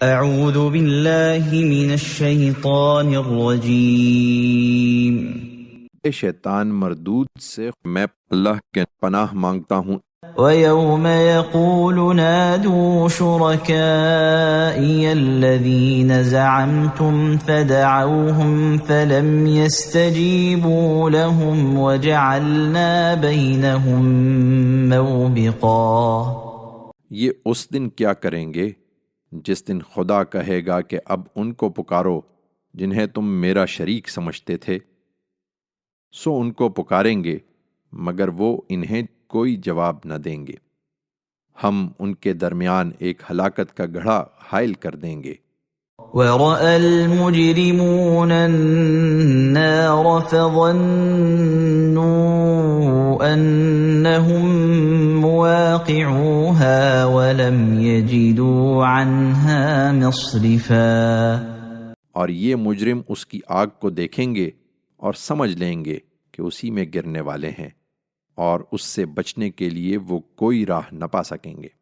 اعوذ باللہ من الشیطان الرجیم۔ شیطان مردود سے میں اللہ کے پناہ مانگتا ہوں۔ وَيَوْمَ يَقُولُ نَادُوا شُرَكَائِيَ الَّذِينَ زَعَمْتُمْ فَدَعَوْهُمْ فَلَمْ يَسْتَجِيبُوا لَهُمْ وَجَعَلْنَا بَيْنَهُمْ مَوْبِقًا۔ یہ اس دن کیا کریں گے جس دن خدا کہے گا کہ اب ان کو پکارو جنہیں تم میرا شریک سمجھتے تھے، سو ان کو پکاریں گے مگر وہ انہیں کوئی جواب نہ دیں گے، ہم ان کے درمیان ایک ہلاکت کا گڑھا حائل کر دیں گے۔ وَرَأَى الْمُجْرِمُونَ النَّارَ فَظَنُّوا أَنَّهُمْ مُوَاقِعُوهَا وَلَمْ يَجِدُوا عَنْهَا مَصْرِفًا۔ اور یہ مجرم اس کی آگ کو دیکھیں گے اور سمجھ لیں گے کہ اسی میں گرنے والے ہیں، اور اس سے بچنے کے لیے وہ کوئی راہ نہ پا سکیں گے۔